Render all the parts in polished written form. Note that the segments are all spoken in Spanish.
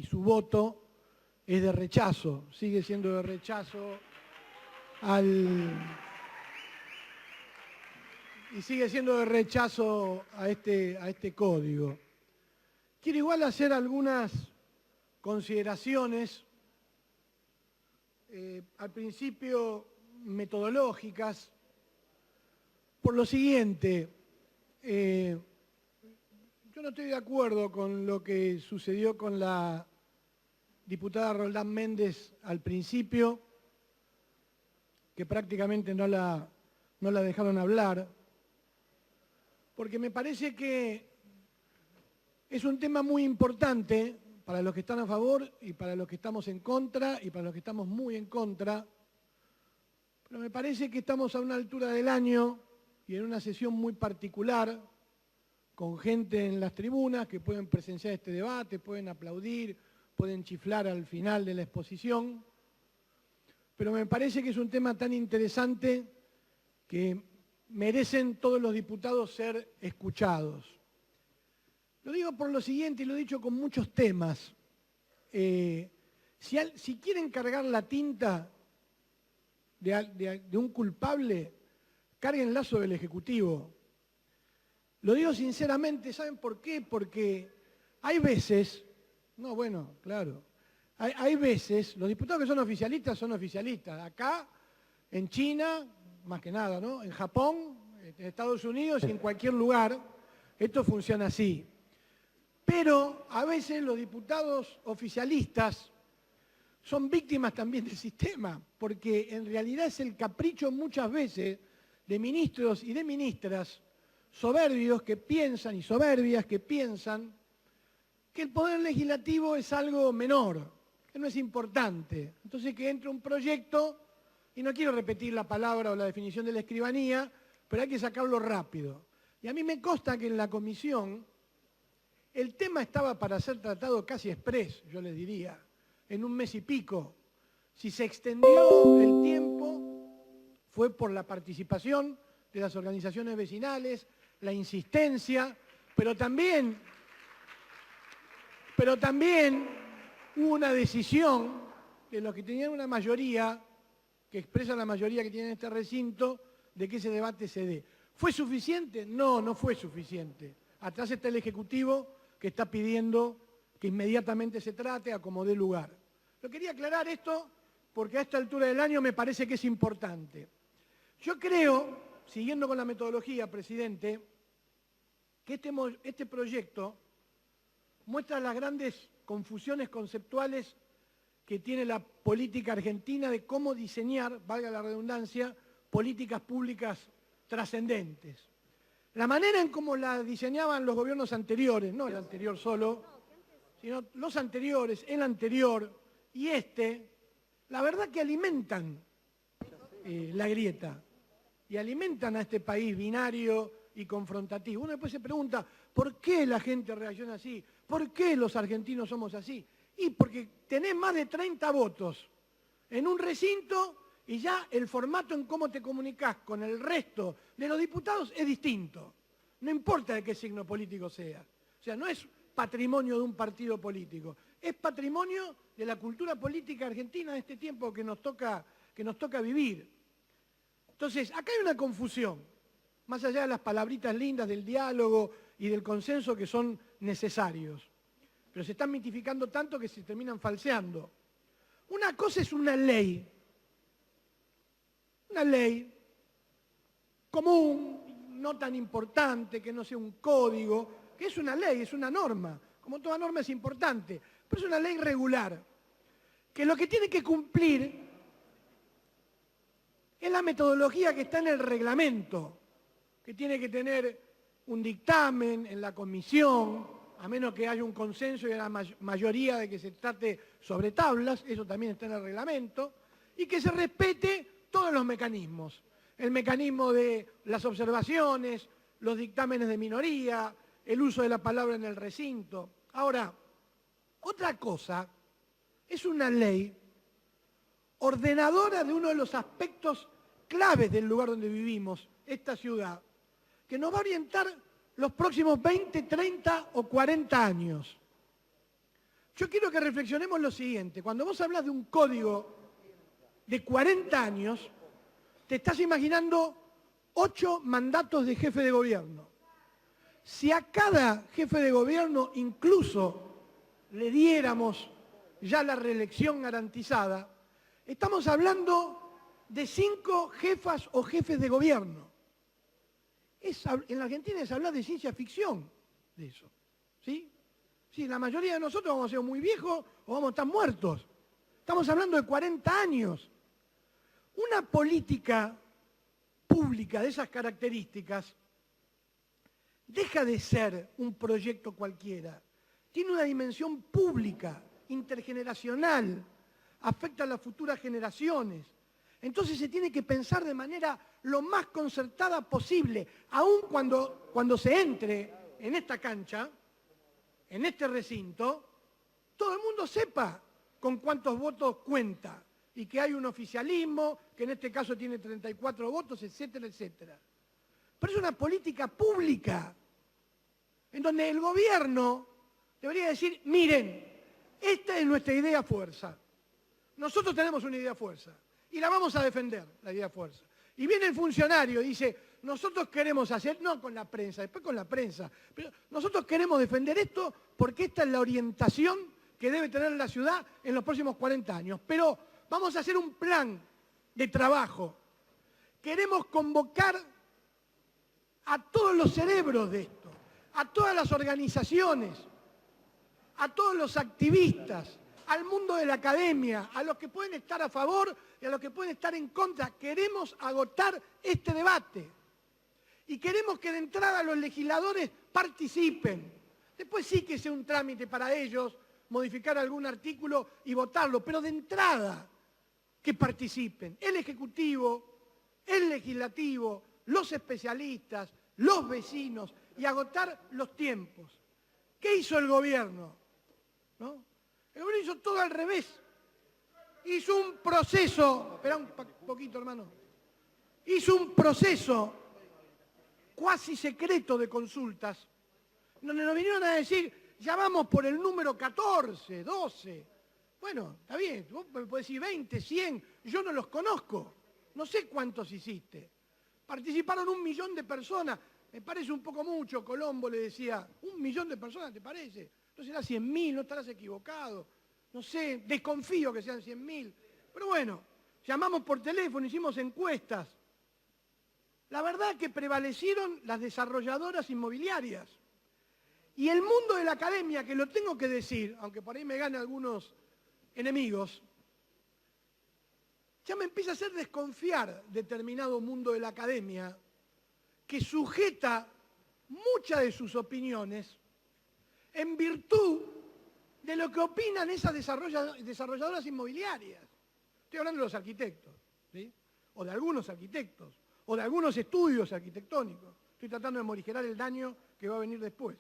y su voto es de rechazo, sigue siendo de rechazo y sigue siendo de rechazo a este código. Quiero igual hacer algunas consideraciones, al principio metodológicas, por lo siguiente. Yo no estoy de acuerdo con lo que sucedió con la diputada Roldán Méndez al principio, que prácticamente no la dejaron hablar, porque me parece que es un tema muy importante para los que están a favor y para los que estamos en contra y para los que estamos muy en contra, pero me parece que estamos a una altura del año y en una sesión muy particular, con gente en las tribunas que pueden presenciar este debate, pueden aplaudir, pueden chiflar al final de la exposición, pero me parece que es un tema tan interesante que merecen todos los diputados ser escuchados. Lo digo por lo siguiente, y lo he dicho con muchos temas. Si quieren cargar la tinta de un culpable, cárguenla sobre el Ejecutivo. Lo digo sinceramente, ¿saben por qué? Porque hay veces, hay veces, los diputados que son oficialistas. Acá, en China, más que nada, ¿no? En Japón, en Estados Unidos y en cualquier lugar, esto funciona así. Pero a veces los diputados oficialistas son víctimas también del sistema, porque en realidad es el capricho muchas veces de ministros y de ministras soberbios que piensan y soberbias que piensan que el poder legislativo es algo menor, que no es importante. Entonces que entra un proyecto, y no quiero repetir la palabra o la definición de la escribanía, pero hay que sacarlo rápido. Y a mí me consta que en la comisión el tema estaba para ser tratado casi exprés, yo les diría, en un mes y pico. Si se extendió el tiempo fue por la participación de las organizaciones vecinales, la insistencia, pero también hubo una decisión de los que tenían una mayoría, que expresa la mayoría que tiene este recinto, de que ese debate se dé. ¿Fue suficiente? No, no fue suficiente. Atrás está el Ejecutivo que está pidiendo que inmediatamente se trate a como dé lugar. Yo quería aclarar esto porque a esta altura del año me parece que es importante. Yo creo, siguiendo con la metodología, presidente, que este proyecto muestra las grandes confusiones conceptuales que tiene la política argentina de cómo diseñar, valga la redundancia, políticas públicas trascendentes. La manera en cómo la diseñaban los gobiernos anteriores, no el anterior solo, sino los anteriores, el anterior y la verdad que alimentan la grieta y alimentan a este país binario y confrontativo. Uno después se pregunta, ¿por qué la gente reacciona así? ¿Por qué los argentinos somos así? Y porque tenés más de 30 votos en un recinto y ya el formato en cómo te comunicás con el resto de los diputados es distinto. No importa de qué signo político sea. O sea, no es patrimonio de un partido político, es patrimonio de la cultura política argentina de este tiempo que nos toca vivir. Entonces, acá hay una confusión, más allá de las palabritas lindas del diálogo y del consenso que son necesarios, pero se están mitificando tanto que se terminan falseando. Una cosa es una ley común, no tan importante, que no sea un código, que es una ley, es una norma, como toda norma es importante, pero es una ley regular, que lo que tiene que cumplir es la metodología que está en el reglamento, que tiene que tener un dictamen en la comisión, a menos que haya un consenso y la mayoría de que se trate sobre tablas, eso también está en el reglamento, y que se respete todos los mecanismos. El mecanismo de las observaciones, los dictámenes de minoría, el uso de la palabra en el recinto. Ahora, otra cosa es una ley ordenadora de uno de los aspectos claves del lugar donde vivimos, esta ciudad, que nos va a orientar los próximos 20, 30 o 40 años. yo quiero que reflexionemos lo siguiente. Cuando vos hablas de un código de 40 años, te estás imaginando 8 mandatos de jefe de gobierno. Si a cada jefe de gobierno incluso le diéramos ya la reelección garantizada, estamos hablando de 5 jefas o jefes de gobierno. En la Argentina se habla de ciencia ficción de eso, ¿sí? Sí, la mayoría de nosotros vamos a ser muy viejos o vamos a estar muertos. Estamos hablando de 40 años. Una política pública de esas características deja de ser un proyecto cualquiera. Tiene una dimensión pública, intergeneracional, afecta a las futuras generaciones. Entonces se tiene que pensar de manera lo más concertada posible, aun cuando se entre en esta cancha, en este recinto, todo el mundo sepa con cuántos votos cuenta y que hay un oficialismo, que en este caso tiene 34 votos, etcétera, etcétera. Pero es una política pública, en donde el gobierno debería decir, miren, esta es nuestra idea fuerza. Nosotros tenemos una idea fuerza y la vamos a defender, la idea fuerza. Y viene el funcionario y dice, nosotros queremos hacer, no con la prensa, después con la prensa, pero nosotros queremos defender esto porque esta es la orientación que debe tener la ciudad en los próximos 40 años. Pero vamos a hacer un plan de trabajo. Queremos convocar a todos los cerebros de esto, a todas las organizaciones, a todos los activistas, al mundo de la academia, a los que pueden estar a favor y a los que pueden estar en contra. Queremos agotar este debate y queremos que de entrada los legisladores participen. Después sí que sea un trámite para ellos modificar algún artículo y votarlo, pero de entrada que participen el Ejecutivo, el Legislativo, los especialistas, los vecinos y agotar los tiempos. ¿Qué hizo el gobierno? ¿No? El gobierno hizo todo al revés. Hizo un proceso, espera un poquito, hermano. Hizo un proceso cuasi secreto de consultas, donde nos vinieron a decir, ya vamos por el número 14, 12. Bueno, está bien, vos me podés decir 20, 100, yo no los conozco. No sé cuántos hiciste. Participaron 1 millón de personas. Me parece un poco mucho, Colombo le decía, 1 millón de personas, ¿te parece? No será 100.000, no estarás equivocado. No sé, desconfío que sean 100.000. Pero bueno, llamamos por teléfono, hicimos encuestas. La verdad es que prevalecieron las desarrolladoras inmobiliarias. Y el mundo de la academia, que lo tengo que decir, aunque por ahí me ganen algunos enemigos, ya me empieza a hacer desconfiar determinado mundo de la academia que sujeta muchas de sus opiniones en virtud de lo que opinan esas desarrolladoras inmobiliarias. Estoy hablando de los arquitectos, ¿sí? O de algunos arquitectos, o de algunos estudios arquitectónicos. Estoy tratando de morigerar el daño que va a venir después.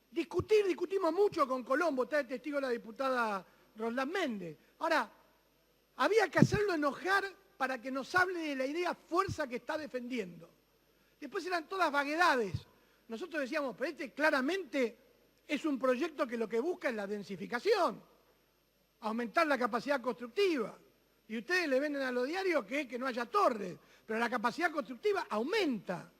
Discutimos mucho con Colombo, está de testigo la diputada Roldán Méndez. Ahora, había que hacerlo enojar para que nos hable de la idea fuerza que está defendiendo. Después eran todas vaguedades. Nosotros decíamos, pero este claramente es un proyecto que lo que busca es la densificación, aumentar la capacidad constructiva. Y ustedes le venden a los diarios que no haya torres, pero la capacidad constructiva aumenta.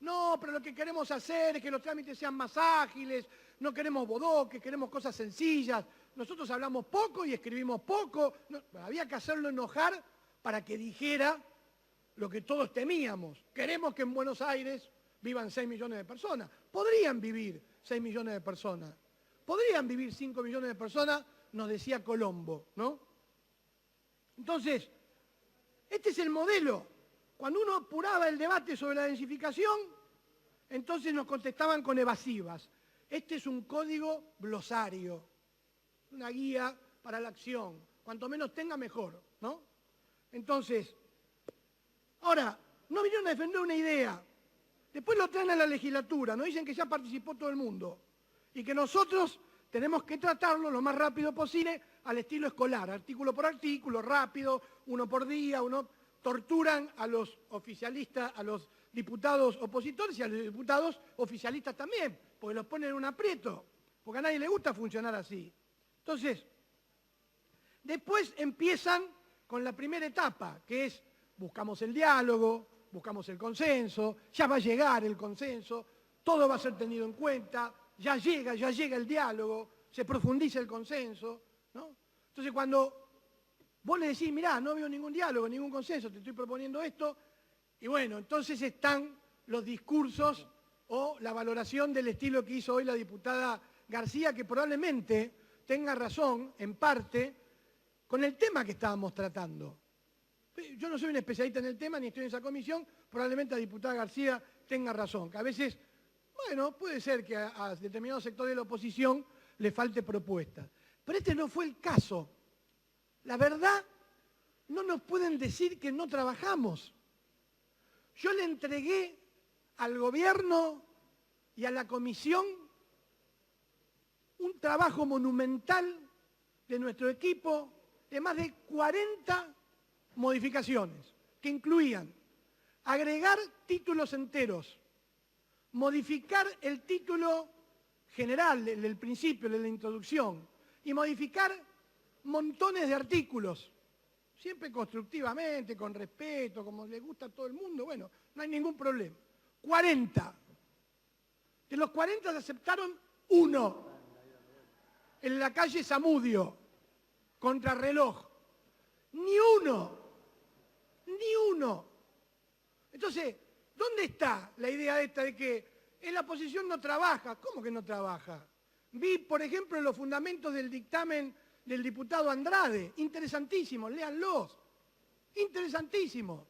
No, pero lo que queremos hacer es que los trámites sean más ágiles, no queremos bodoques, queremos cosas sencillas. Nosotros hablamos poco y escribimos poco. No, había que hacerlo enojar para que dijera lo que todos temíamos. Queremos que en Buenos Aires vivan 6 millones de personas. Podrían vivir 6 millones de personas. Podrían vivir 5 millones de personas, nos decía Colombo, ¿no? Entonces, este es el modelo. Cuando uno apuraba el debate sobre la densificación, entonces nos contestaban con evasivas. Este es un código glosario, una guía para la acción. Cuanto menos tenga, mejor, ¿no? Entonces, ahora, no vinieron a defender una idea. Después lo traen a la legislatura, nos dicen que ya participó todo el mundo y que nosotros tenemos que tratarlo lo más rápido posible al estilo escolar, artículo por artículo, rápido, uno por día, torturan a los oficialistas, a los diputados opositores y a los diputados oficialistas también, porque los ponen en un aprieto. porque a nadie le gusta funcionar así. Entonces, después empiezan con la primera etapa, que es buscamos el diálogo, buscamos el consenso, ya va a llegar el consenso, todo va a ser tenido en cuenta, ya llega el diálogo, se profundiza el consenso, ¿no? Entonces cuando vos le decís, mirá, no veo ningún diálogo, ningún consenso, te estoy proponiendo esto, y bueno, entonces están los discursos o la valoración del estilo que hizo hoy la diputada García, que probablemente tenga razón, en parte, con el tema que estábamos tratando. Yo no soy un especialista en el tema, ni estoy en esa comisión, probablemente la diputada García tenga razón, que a veces, bueno, puede ser que a determinados sectores de la oposición le falte propuestas. Pero este no fue el caso. La verdad, no nos pueden decir que no trabajamos. Yo le entregué al gobierno y a la comisión un trabajo monumental de nuestro equipo de más de 40 modificaciones, que incluían agregar títulos enteros, modificar el título general, el del principio, el de la introducción, y modificar montones de artículos, siempre constructivamente, con respeto, como le gusta a todo el mundo, bueno, no hay ningún problema. 40. De los 40 se aceptaron 1, en la calle Zamudio, contrarreloj. Ni uno. Entonces, ¿dónde está la idea esta de que en la oposición no trabaja? ¿Cómo que no trabaja? Vi, por ejemplo, los fundamentos del dictamen del diputado Andrade, interesantísimos, léanlos, interesantísimos.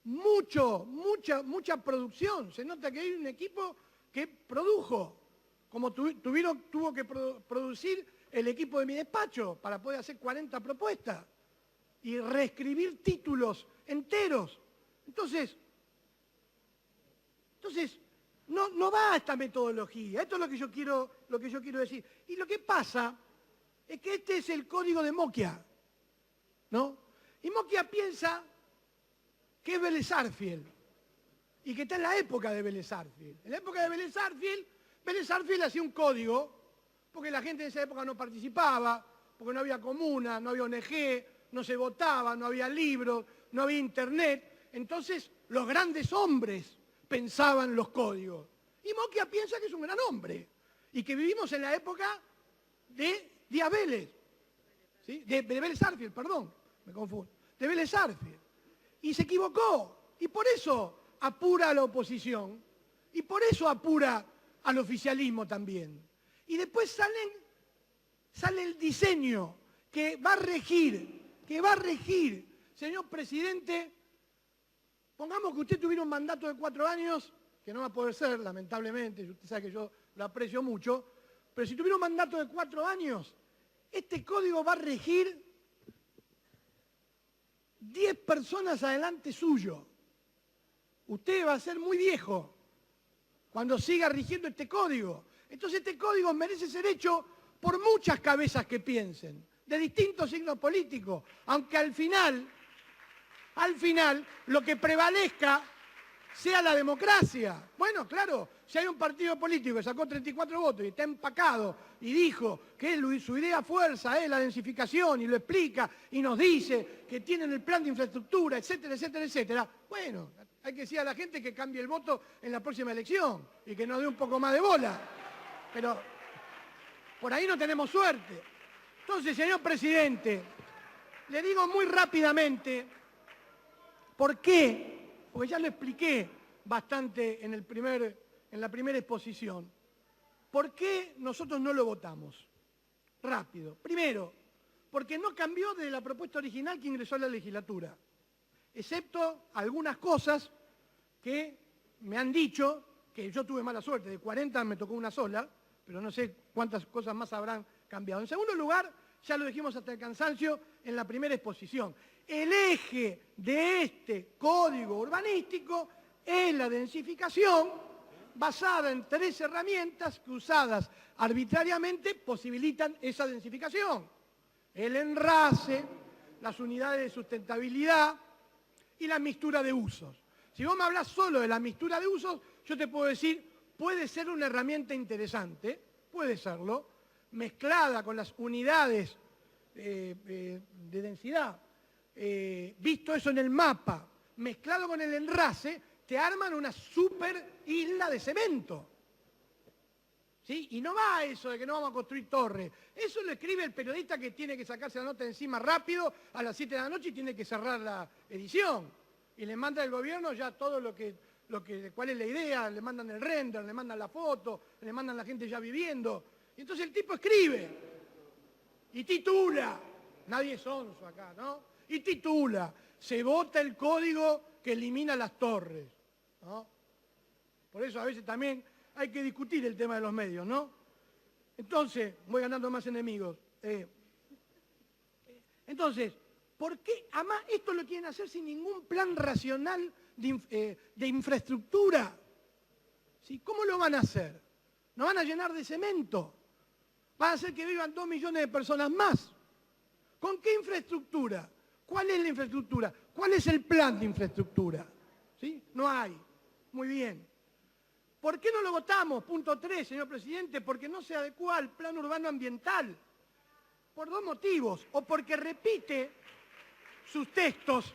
Mucha producción, se nota que hay un equipo que produjo, como tuvo que producir el equipo de mi despacho para poder hacer 40 propuestas y reescribir títulos enteros. Entonces no va esta metodología, esto es lo que yo quiero decir. Y lo que pasa es que este es el código de Moquia, ¿no? Y Moquia piensa que es Vélez Sarsfield y que está en la época de Vélez Sarsfield. En la época de Vélez Sarsfield hacía un código, porque la gente en esa época no participaba, porque no había comuna, no había ONG, no se votaba, no había libros, no había internet. Entonces los grandes hombres pensaban los códigos. Y Moquia piensa que es un gran hombre y que vivimos en la época de Díaz Vélez, ¿sí? de Vélez Sarsfield, perdón, me confundo, de Vélez Sarsfield. Y se equivocó, y por eso apura a la oposición, y por eso apura al oficialismo también. Y después sale el diseño que va a regir, señor presidente. Pongamos que usted tuviera un mandato de 4 años, que no va a poder ser, lamentablemente, usted sabe que yo lo aprecio mucho, pero si tuviera un mandato de 4 años, este código va a regir 10 personas adelante suyo. Usted va a ser muy viejo cuando siga rigiendo este código. Entonces este código merece ser hecho por muchas cabezas que piensen, de distintos signos políticos, aunque al final, lo que prevalezca sea la democracia. Bueno, claro, si hay un partido político que sacó 34 votos y está empacado y dijo que su idea fuerza es la densificación y lo explica y nos dice que tienen el plan de infraestructura, etcétera, etcétera, etcétera, bueno, hay que decir a la gente que cambie el voto en la próxima elección y que nos dé un poco más de bola. Pero por ahí no tenemos suerte. Entonces, señor presidente, le digo muy rápidamente por qué, porque ya lo expliqué bastante en la primera exposición, por qué nosotros no lo votamos. Rápido. Primero, porque no cambió desde la propuesta original que ingresó a la legislatura, excepto algunas cosas que me han dicho, que yo tuve mala suerte, de 40 me tocó una sola, pero no sé cuántas cosas más habrán cambiado. En segundo lugar, ya lo dijimos hasta el cansancio en la primera exposición, el eje de este código urbanístico es la densificación basada en 3 herramientas que, usadas arbitrariamente, posibilitan esa densificación. El enrase, las unidades de sustentabilidad y la mixtura de usos. Si vos me hablás solo de la mixtura de usos, yo te puedo decir, puede ser una herramienta interesante, puede serlo, mezclada con las unidades de densidad, visto eso en el mapa, mezclado con el enrase, te arman una super isla de cemento. ¿Sí? Y no va eso de que no vamos a construir torres. Eso lo escribe el periodista que tiene que sacarse la nota de encima rápido a las 7 de la noche y tiene que cerrar la edición. Y le manda al gobierno ya todo cuál es la idea, le mandan el render, le mandan la foto, le mandan la gente ya viviendo. Y entonces el tipo escribe y titula. Nadie es sonso acá, ¿no? Y titula. Se vota el código que elimina las torres, ¿no? Por eso a veces también hay que discutir el tema de los medios, ¿no? Entonces, voy ganando más enemigos. Entonces, ¿por qué? Además, esto lo quieren hacer sin ningún plan racional de infraestructura. ¿Sí? ¿Cómo lo van a hacer? ¿No van a llenar de cemento? ¿Van a hacer que vivan 2 millones de personas más? ¿Con qué infraestructura? ¿Cuál es la infraestructura? ¿Cuál es el plan de infraestructura? ¿Sí? No hay. Muy bien. ¿Por qué no lo votamos? Punto 3, señor presidente, porque no se adecua al plan urbano ambiental. Por 2 motivos. O porque repite sus textos.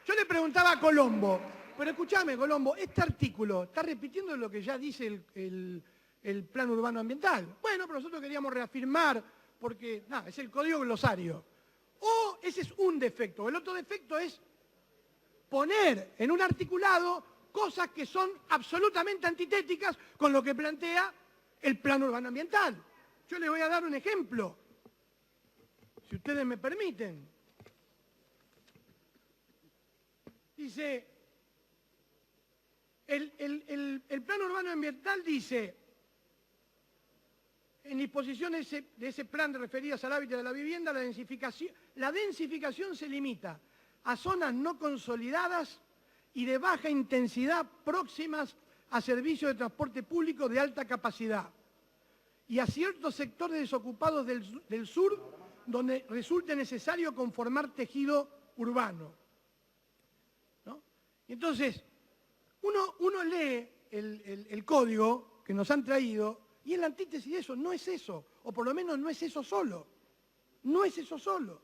Yo le preguntaba a Colombo, pero escúchame, Colombo, este artículo está repitiendo lo que ya dice el plan urbano ambiental. Bueno, pero nosotros queríamos reafirmar, porque es el código glosario. O ese es un defecto. El otro defecto es poner en un articulado cosas que son absolutamente antitéticas con lo que plantea el plan urbano ambiental. Yo les voy a dar un ejemplo, si ustedes me permiten. Dice, el plan urbano ambiental dice, en disposiciones de ese plan referidas al hábitat de la vivienda, la densificación se limita a zonas no consolidadas y de baja intensidad próximas a servicios de transporte público de alta capacidad y a ciertos sectores desocupados del sur donde resulte necesario conformar tejido urbano. ¿No? Entonces, uno lee el código que nos han traído y en la antítesis de eso no es eso, o por lo menos no es eso solo. No es eso solo.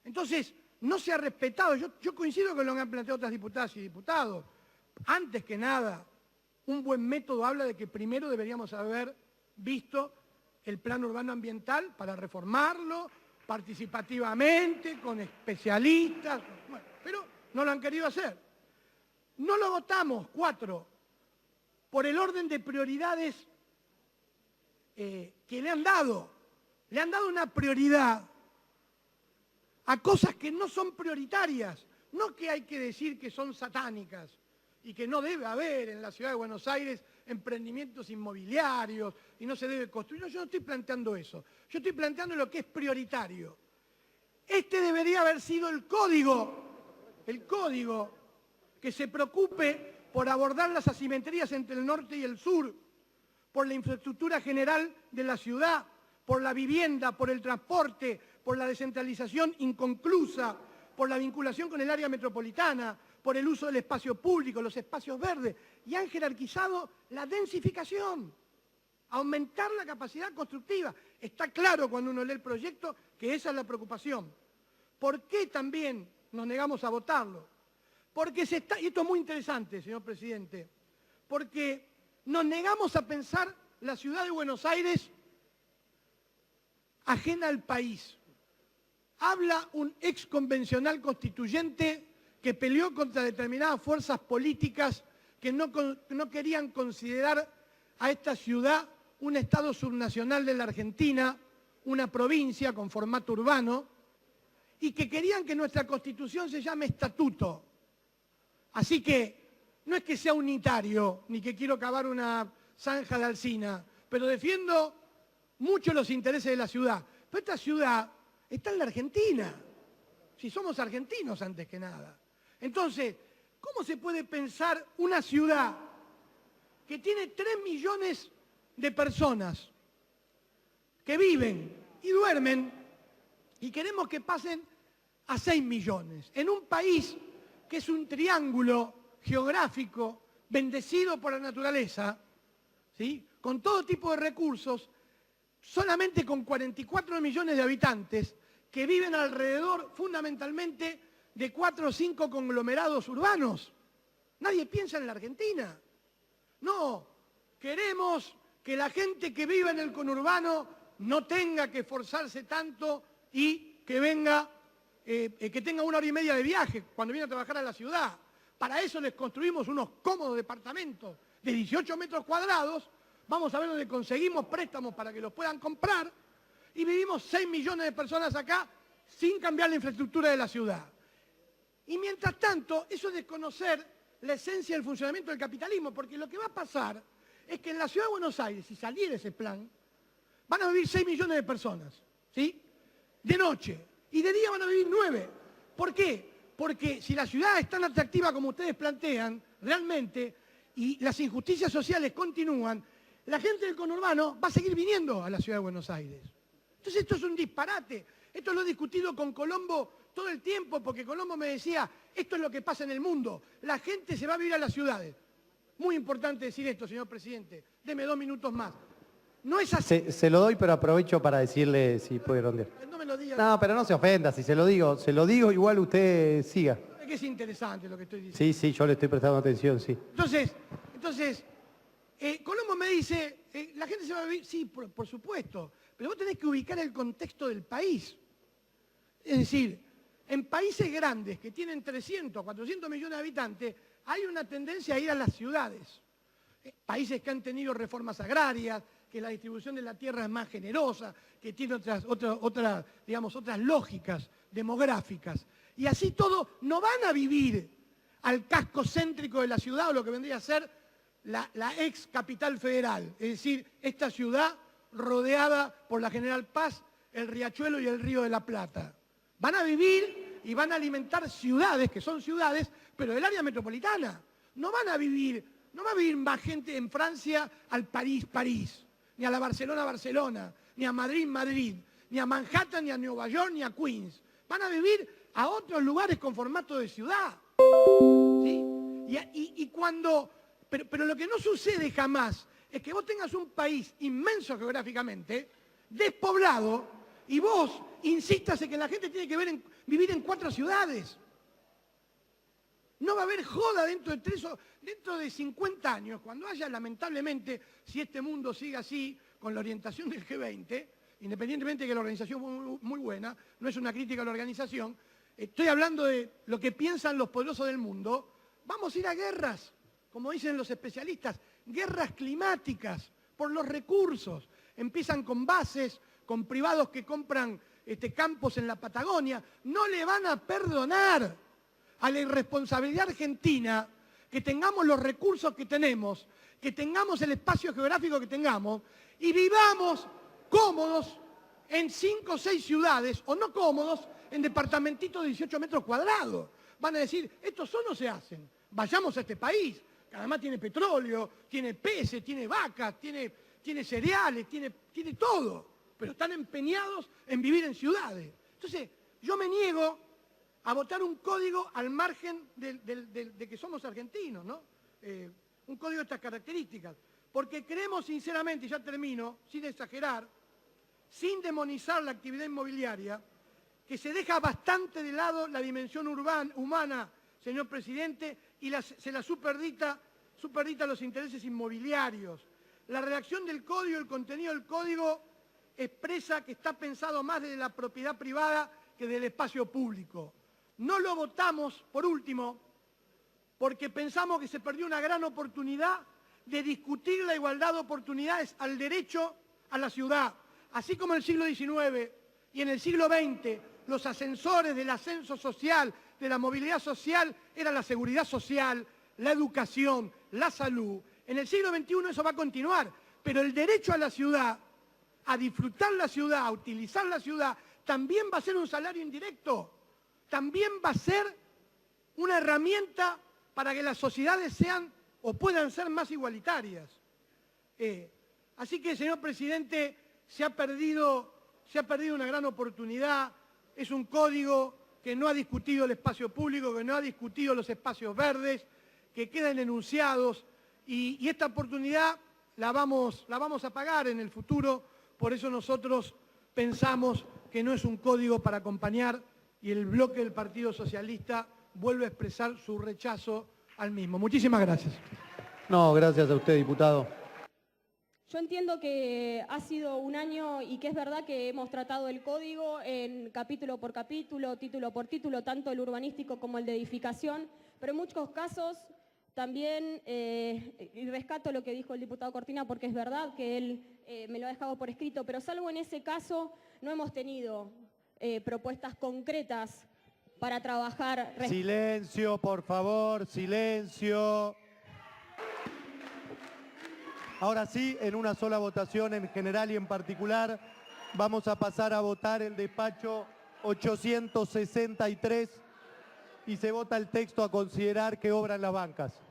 Entonces, no se ha respetado. Yo coincido con lo que han planteado otras diputadas y diputados. Antes que nada, un buen método habla de que primero deberíamos haber visto el plan urbano ambiental para reformarlo participativamente, con especialistas, bueno, pero no lo han querido hacer. No lo votamos, 4, por el orden de prioridades que le han dado. Le han dado una prioridad a cosas que no son prioritarias, no que hay que decir que son satánicas y que no debe haber en la ciudad de Buenos Aires emprendimientos inmobiliarios y no se debe construir. No, yo no estoy planteando eso. Yo estoy planteando lo que es prioritario. Este debería haber sido el código que se preocupe por abordar las asimetrías entre el norte y el sur, por la infraestructura general de la ciudad, por la vivienda, por el transporte, por la descentralización inconclusa, por la vinculación con el área metropolitana, por el uso del espacio público, los espacios verdes, y han jerarquizado la densificación, aumentar la capacidad constructiva. Está claro cuando uno lee el proyecto que esa es la preocupación. ¿Por qué también nos negamos a votarlo? Porque y esto es muy interesante, señor presidente, porque nos negamos a pensar la ciudad de Buenos Aires ajena al país. Habla un ex convencional constituyente que peleó contra determinadas fuerzas políticas que no querían considerar a esta ciudad un estado subnacional de la Argentina, una provincia con formato urbano, y que querían que nuestra Constitución se llame estatuto. Así que no es que sea unitario, ni que quiero cavar una zanja de Alsina, pero defiendo mucho los intereses de la ciudad. Pero esta ciudad está en la Argentina, si somos argentinos antes que nada. Entonces, ¿cómo se puede pensar una ciudad que tiene 3 millones de personas que viven y duermen y queremos que pasen a 6 millones, en un país que es un triángulo geográfico bendecido por la naturaleza, ¿sí?, con todo tipo de recursos, solamente con 44 millones de habitantes que viven alrededor fundamentalmente de 4 o 5 conglomerados urbanos. Nadie piensa en la Argentina. No, queremos que la gente que vive en el conurbano no tenga que esforzarse tanto y que tenga 1 hora y media de viaje cuando viene a trabajar a la ciudad. Para eso les construimos unos cómodos departamentos de 18 metros cuadrados. Vamos a ver dónde conseguimos préstamos para que los puedan comprar. Y vivimos 6 millones de personas acá sin cambiar la infraestructura de la ciudad. Y mientras tanto, eso es desconocer la esencia del funcionamiento del capitalismo, porque lo que va a pasar es que en la ciudad de Buenos Aires, si saliera ese plan, van a vivir 6 millones de personas, ¿sí? De noche. Y de día van a vivir 9. ¿Por qué? Porque si la ciudad es tan atractiva como ustedes plantean, realmente, y las injusticias sociales continúan, la gente del conurbano va a seguir viniendo a la ciudad de Buenos Aires. Entonces esto es un disparate. Esto lo he discutido con Colombo todo el tiempo, porque Colombo me decía, esto es lo que pasa en el mundo, la gente se va a vivir a las ciudades. Muy importante decir esto, señor presidente. Deme 2 minutos más. No es así. Se lo doy, pero aprovecho para decirle si puede rondear. No me lo diga. No, pero no se ofenda, si se lo digo, igual usted siga. Es que es interesante lo que estoy diciendo. Sí, yo le estoy prestando atención, sí. Entonces, Colombo me dice, la gente se va a vivir, sí, por supuesto, pero vos tenés que ubicar el contexto del país. Es decir, en países grandes que tienen 300, 400 millones de habitantes, hay una tendencia a ir a las ciudades. Países que han tenido reformas agrarias, que la distribución de la tierra es más generosa, que tiene otras lógicas demográficas. Y así todo, no van a vivir al casco céntrico de la ciudad o lo que vendría a ser la ex capital federal. Es decir, esta ciudad rodeada por la General Paz, el Riachuelo y el Río de la Plata. Van a vivir y van a alimentar ciudades, que son ciudades, pero del área metropolitana. No va a vivir más gente en Francia al París, ni a la Barcelona, ni a Madrid, ni a Manhattan, ni a Nueva York, ni a Queens. Van a vivir a otros lugares con formato de ciudad. ¿Sí? Pero lo que no sucede jamás es que vos tengas un país inmenso geográficamente, despoblado, y vos insistas en que la gente tiene que vivir en 4 ciudades. No va a haber joda dentro de 50 años, cuando haya, lamentablemente, si este mundo sigue así, con la orientación del G20, independientemente de que la organización es muy buena, no es una crítica a la organización, estoy hablando de lo que piensan los poderosos del mundo, vamos a ir a guerras, como dicen los especialistas, guerras climáticas, por los recursos. Empiezan con bases, con privados que compran campos en la Patagonia. No le van a perdonar a la irresponsabilidad argentina que tengamos los recursos que tenemos, que tengamos el espacio geográfico que tengamos y vivamos cómodos en 5 o 6 ciudades, o no cómodos en departamentitos de 18 metros cuadrados. Van a decir, estos no se hacen, vayamos a este país, que además tiene petróleo, tiene peces, tiene vacas, tiene cereales, tiene todo, pero están empeñados en vivir en ciudades. Entonces, yo me niego a votar un código al margen de que somos argentinos, ¿no? Un código de estas características. Porque creemos sinceramente, y ya termino, sin exagerar, sin demonizar la actividad inmobiliaria, que se deja bastante de lado la dimensión humana, señor presidente, y se la superdita los intereses inmobiliarios. La redacción del código, el contenido del código, expresa que está pensado más desde la propiedad privada que del espacio público. No lo votamos, por último, porque pensamos que se perdió una gran oportunidad de discutir la igualdad de oportunidades al derecho a la ciudad. Así como en el siglo XIX y en el siglo XX los ascensores del ascenso social, de la movilidad social, eran la seguridad social, la educación, la salud. En el siglo XXI eso va a continuar, pero el derecho a la ciudad, a disfrutar la ciudad, a utilizar la ciudad, también va a ser un salario indirecto, también va a ser una herramienta para que las sociedades sean o puedan ser más igualitarias. Así que, señor presidente, se ha perdido una gran oportunidad. Es un código que no ha discutido el espacio público, que no ha discutido los espacios verdes, que quedan enunciados, y esta oportunidad la vamos a pagar en el futuro, Por eso nosotros pensamos que no es un código para acompañar y el bloque del Partido Socialista vuelve a expresar su rechazo al mismo. Muchísimas gracias. No, gracias a usted, diputado. Yo entiendo que ha sido un año y que es verdad que hemos tratado el código en capítulo por capítulo, título por título, tanto el urbanístico como el de edificación, pero en muchos casos también, y rescato lo que dijo el diputado Cortina porque es verdad que él me lo ha dejado por escrito, pero salvo en ese caso no hemos tenido propuestas concretas para trabajar. Silencio, por favor, silencio. Ahora sí, en una sola votación en general y en particular, vamos a pasar a votar el despacho 863 y se vota el texto a considerar que obran las bancas.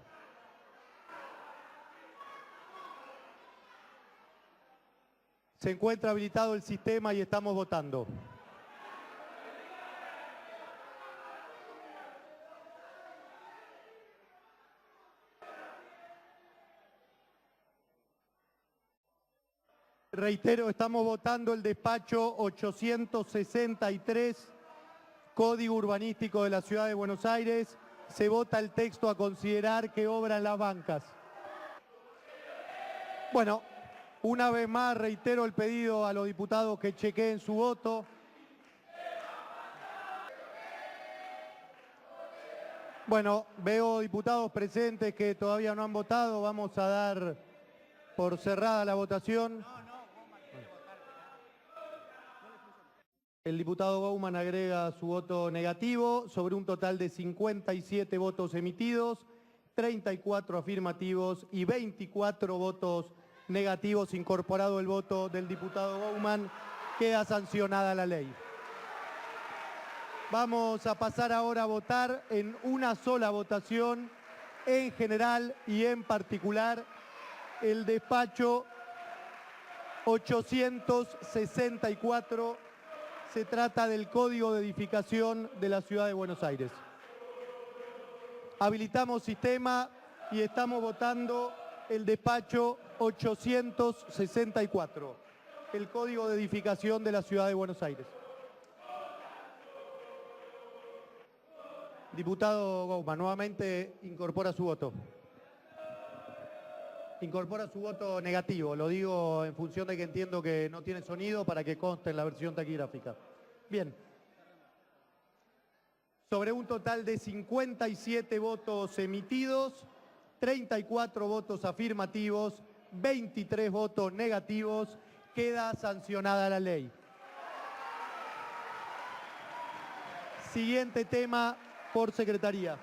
Se encuentra habilitado el sistema y estamos votando. Reitero, estamos votando el despacho 863, Código Urbanístico de la Ciudad de Buenos Aires. Se vota el texto a considerar que obran las bancas. Bueno, una vez más reitero el pedido a los diputados que chequeen su voto. Bueno, veo diputados presentes que todavía no han votado. Vamos a dar por cerrada la votación. El diputado Bauman agrega su voto negativo sobre un total de 57 votos emitidos, 34 afirmativos y 24 votos negativos. Incorporado el voto del diputado Bauman, queda sancionada la ley. Vamos a pasar ahora a votar en una sola votación, en general y en particular, el despacho 864. Se trata del Código de Edificación de la Ciudad de Buenos Aires. Habilitamos sistema y estamos votando el despacho 864, el Código de Edificación de la Ciudad de Buenos Aires. Diputado Bauman, nuevamente incorpora su voto. Incorpora su voto negativo, lo digo en función de que entiendo que no tiene sonido para que conste en la versión taquigráfica. Bien. Sobre un total de 57 votos emitidos, 34 votos afirmativos, 23 votos negativos, queda sancionada la ley. Siguiente tema por secretaría.